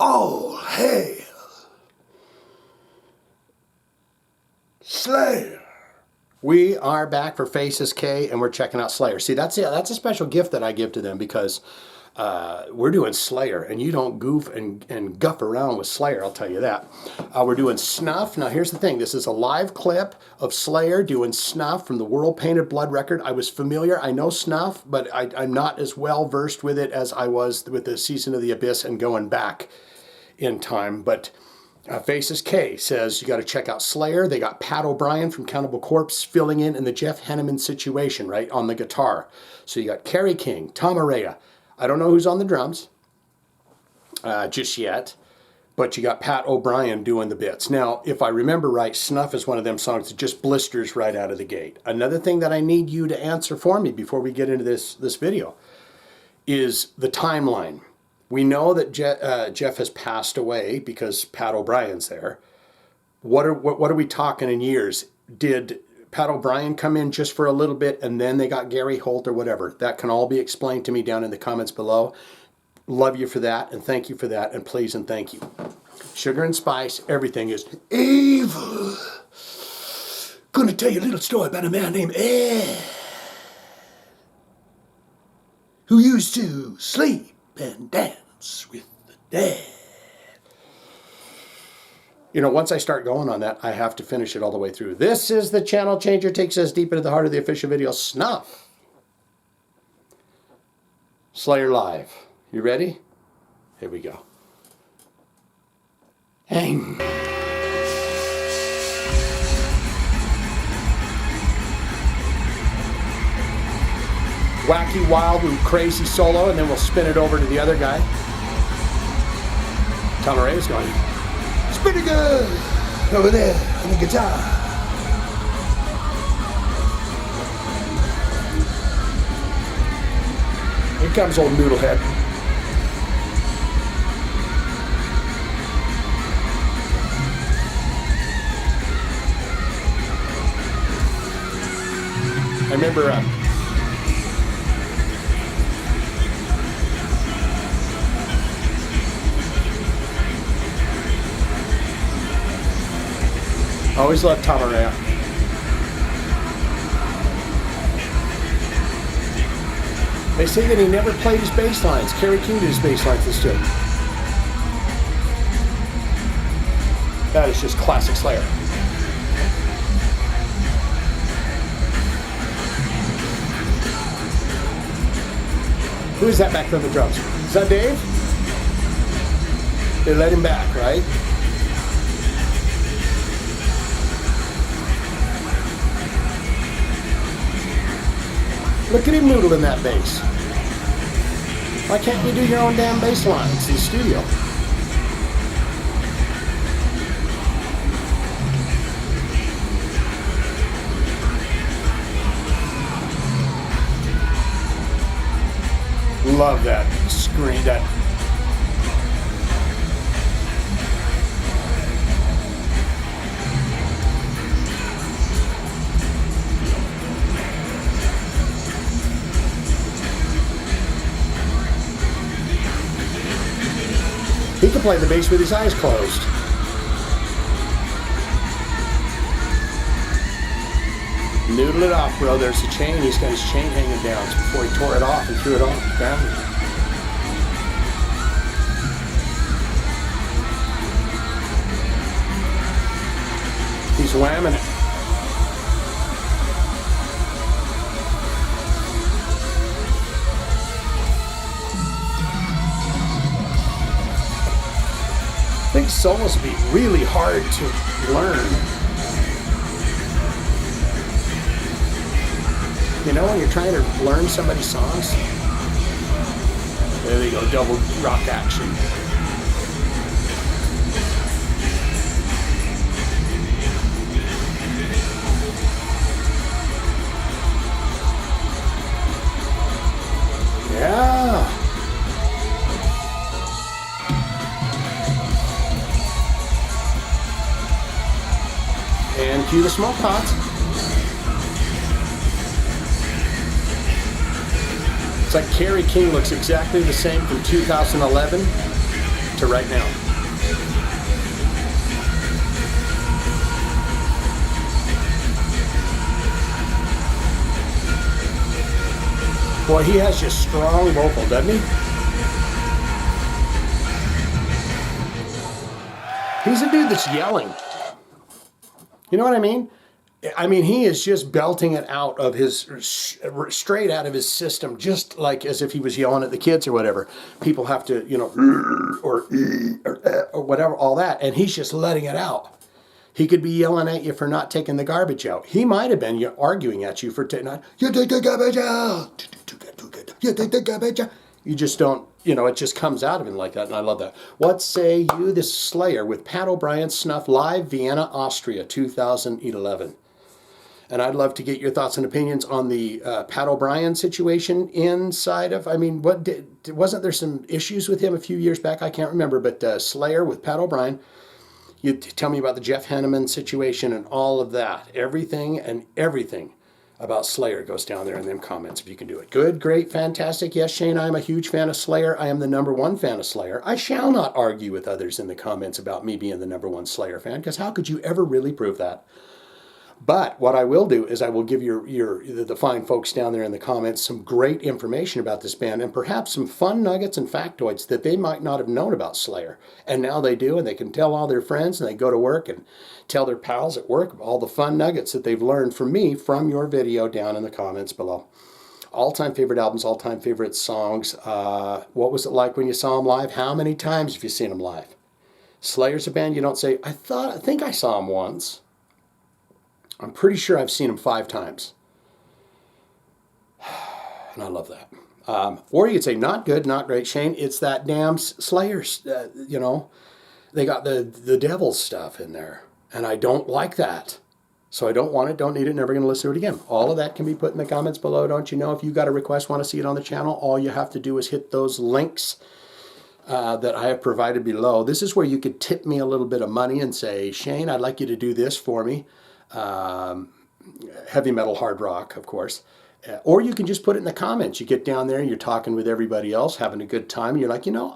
All hail Slayer. We are back for Faces K, and we're checking out Slayer. See, that's a special gift that I give to them because we're doing Slayer, and you don't goof and guff around with Slayer, I'll tell you that. We're doing Snuff. Now, here's the thing. This is a live clip of Slayer doing Snuff from the World Painted Blood record. I was familiar. I know Snuff, but I'm not as well versed with it as I was with the Season of the Abyss and going back in time. But Faces K says you got to check out Slayer. They got Pat O'Brien from Cannibal Corpse filling in the Jeff Hannemen situation, right, on the guitar. So you got Kerry King, Tom Araya. I don't know who's on the drums just yet, but you got Pat O'Brien doing the bits. Now, if I remember right, Snuff is one of them songs that just blisters right out of the gate. Another thing that I need you to answer for me before we get into this video is the timeline. We know that Jeff has passed away because Pat O'Brien's there. What are we talking in years? Did Pat O'Brien come in just for a little bit and then they got Gary Holt or whatever? That can all be explained to me down in the comments below. Love you for that, and thank you for that, and please and thank you. Sugar and Spice, everything is evil. Gonna tell you a little story about a man named Ed who used to sleep and dance with the dead. You know, once I start going on that, I have to finish it all the way through. This is the channel changer, takes us deep into the heart of the official video, Snuff. Slayer Live. You ready? Here we go. Hang. Wacky, wild, and crazy solo, and then we'll spin it over to the other guy. Tom Araya's going, it's pretty good over there on the guitar. Here comes old Noodlehead. I remember I always loved Tom Araya. They say that he never played his bass lines. Kerry King did his bass lines instead. That is just classic Slayer. Who is that back there on the drums? Is that Dave? They let him back, right? Look at him noodling that bass. Why can't you do your own damn bass lines in the studio? Love that screen, that he can play the bass with his eyes closed. Noodle it off, bro. There's a chain. He's got his chain hanging down before he tore it off and threw it off down. He's whamming it. I think solos would be really hard to learn. You know, when you're trying to learn somebody's songs, there they go, double rock action. Yeah. And cue the smoke pots. It's like Kerry King looks exactly the same from 2011 to right now. Boy, he has just strong vocal, doesn't he? He's a dude that's yelling. You know what I mean? I mean, he is just belting it out of his, straight out of his system, just like as if he was yelling at the kids or whatever. People have to, you know, or whatever, all that, and he's just letting it out. He could be yelling at you for not taking the garbage out. He might have been arguing at you for not, you take the garbage out. You take the garbage out. You just don't, you know, it just comes out of him like that, and I love that. What say you? This is Slayer with Pat O'Brien, Snuff, live, Vienna, Austria, 2011. And I'd love to get your thoughts and opinions on the Pat O'Brien situation inside of, I mean, wasn't there some issues with him a few years back? I can't remember, but Slayer with Pat O'Brien. You tell me about the Jeff Hannemen situation and all of that. Everything about Slayer goes down there in them comments if you can do it. Good, great, fantastic. Yes, Shane, I am a huge fan of Slayer. I am the #1 fan of Slayer. I shall not argue with others in the comments about me being the #1 Slayer fan, because how could you ever really prove that? But what I will do is I will give the fine folks down there in the comments some great information about this band, and perhaps some fun nuggets and factoids that they might not have known about Slayer. And now they do, and they can tell all their friends, and they go to work and tell their pals at work all the fun nuggets that they've learned from me from your video down in the comments below. All-time favorite albums, all-time favorite songs. What was it like when you saw them live? How many times have you seen them live? Slayer's a band you don't say, I think I saw them once. I'm pretty sure I've seen them 5 times. And I love that. Or you could say, not good, not great, Shane. It's that damn Slayer, you know. They got the devil's stuff in there. And I don't like that. So I don't want it, don't need it, never going to listen to it again. All of that can be put in the comments below, don't you know? If you got a request, want to see it on the channel, all you have to do is hit those links that I have provided below. This is where you could tip me a little bit of money and say, Shane, I'd like you to do this for me. Heavy metal, hard rock, of course. Or you can just put it in the comments. You get down there and you're talking with everybody else, having a good time. And you're like, you know,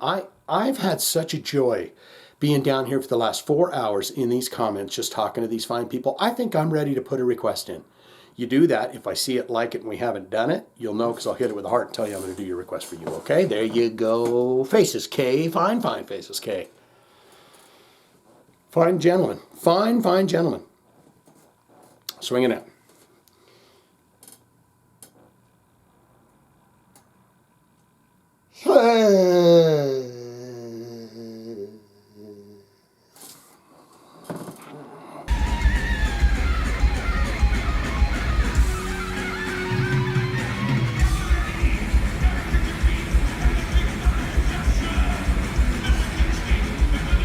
I've had such a joy being down here for the last 4 hours in these comments, just talking to these fine people. I think I'm ready to put a request in. You do that. If I see it, like it, and we haven't done it, you'll know, because I'll hit it with a heart and tell you I'm going to do your request for you. Okay, there you go. Faces K, fine Faces K. Fine gentlemen. Fine gentlemen. Swinging it. Hey.